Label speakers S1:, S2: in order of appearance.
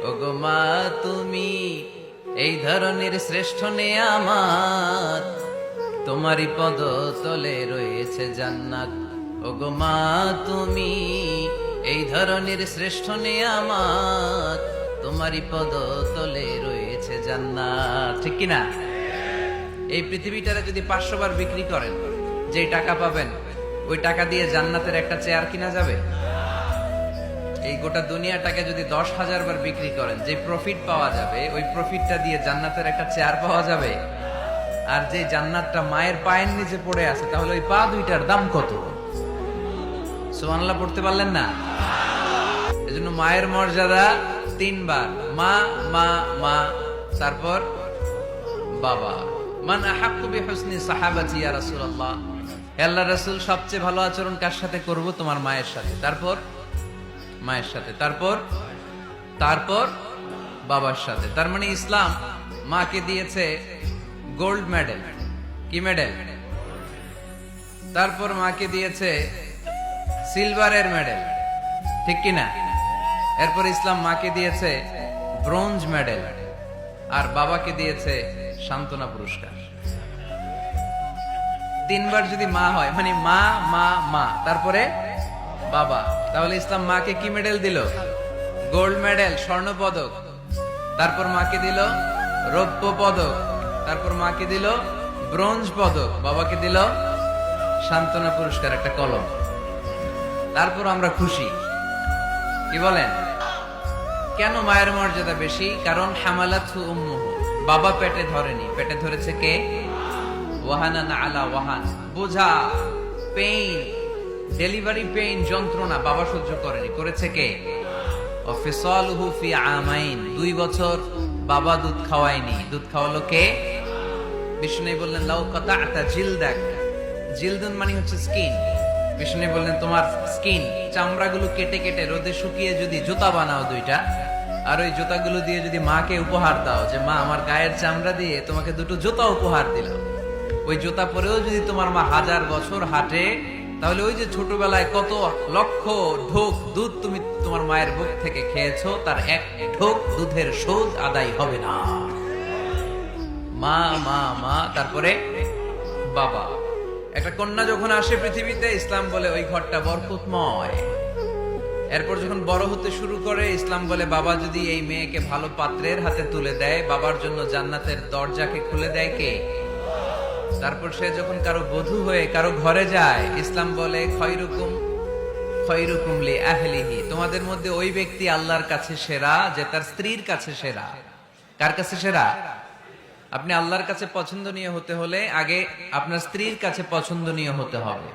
S1: ওগো মা তুমি এই ধরনের শ্রেষ্ঠ নেয়ামত, তোমারই পদ তলে রয়েছে জান্নাত। ওগো মা তুমি এই ধরনের শ্রেষ্ঠ নেয়ামত, তোমারই পদ তলে রয়েছে জান্নাত। ঠিক কিনা? এই পৃথিবীটারে যদি 500 বার বিক্রি করেন, যেই টাকা পাবেন ওই টাকা দিয়ে জান্নাতের একটা চেয়ার কিনা যাবে? এই গোটা দুনিয়াটাকে যদি 10,000 বার বিক্রি করেন, যে প্রফিট পাওয়া যাবে ওই প্রফিটটা দিয়ে জান্নাতের একটা চেয়ার পাওয়া যাবে? আর যে জান্নাতটা মায়ের পায়ের নিচে পড়ে আছে, তাহলে ওই পা দুইটার দাম কত? সুবহানাল্লাহ পড়তে পারলেন না? এজন্য মায়ের মর্যাদা 3 বার, মা মা মা, তারপর বাবা। মান আহাক্কু বিহুসনি সাহাবাতি ইয়া রাসূলুল্লাহ, আল্লাহর রাসূল সবচেয়ে ভালো আচরণ কার সাথে করব? তোমার মায়ের সাথে। তারপর মায়ের সাথে, তারপর বাবার সাথে। তার মানে ইসলাম মাকে দিয়েছে গোল্ড মেডেল। কি মেডেল? তারপর মাকে দিয়েছে সিলভারের মেডেল। ঠিক কিনা? এরপর ইসলাম মাকে দিয়েছে ব্রোঞ্জ মেডেল, আর বাবাকে দিয়েছে সান্ত্বনা পুরস্কার। 3 বার যদি মা হয়, মানে মা মা মা, তারপরে বাবা, তাহলে ইসলাম মাকে কি মেডেল দিল? গোল্ড মেডেল, স্বর্ণ পদক। তারপর মাকে দিল রৌপ্য পদক। তারপর মাকে দিল ব্রোঞ্জ পদক। বাবাকে দিল সান্ত্বনা পুরস্কার, একটা কলম। তারপর আমরা খুশি। কি বলেন? কেন মায়ের মর্যাদা বেশি? কারণ হামালাতহু উম্মুহু, বাবা পেটে ধরেনি, পেটে ধরেছে কে? ওয়াহানান আলা ওয়াহান, বোঝা, পেইন, ডেলিভারি পেইন, যন্ত্রণা বাবা সহ্য করেনি, করেছে কে? ওয়াফিসালুহু ফি আমাইন, 2 বছর বাবা দুধ খাওয়ায়নি, দুধ খাওয়ালো কে? বিষ্ণু বললেন লাউ কাতা'তা জিলদাক, জিলদুন মানে হচ্ছে স্কিন। বিষ্ণু বললেন তোমার স্কিন, চামড়াগুলো কেটে কেটে রোদে শুকিয়ে যদি জুতা বানাও 2টা, আর ওই জুতাগুলো দিয়ে যদি মাকে উপহার দাও, যে মা আমার গায়ের চামড়া দিয়ে তোমাকে 2টো জুতা উপহার দিলাম, ওই জুতা পরেও যদি তোমার মা 1000 বছর হাঁটে, তাহলে ওই যে ছোটবেলায় কত লক্ষ ঢোক দুধ তুমি তোমার মায়ের বুক থেকে খেয়েছো, তার এক ঢোক দুধের শোধ আদায় হবে না। মা মা মা, তারপরে বাবা। একটা কন্যা যখন আসে পৃথিবীতে, ইসলাম বলে ওই ঘরটা বরকতময়। এরপর যখন বড় হতে শুরু করে, ইসলাম বলে বাবা যদি এই মেয়েকে ভালো পাত্রের হাতে তুলে দেয়, বাবার জন্য জান্নাতের দরজাকে খুলে দেয় কে? তারপর সে যখন কারো বধূ হয়ে কারো ঘরে যায়, ইসলাম বলে খয়রুকুম লি আহলিহি, তোমাদের মধ্যে ওই ব্যক্তি আল্লাহর কাছে সেরা যে তার স্ত্রীর কাছে সেরা। কার কাছে সেরা? আপনি আল্লাহর কাছে পছন্দনীয় হতে হলে আগে আপনার স্ত্রীর কাছে পছন্দনীয় হতে হবে।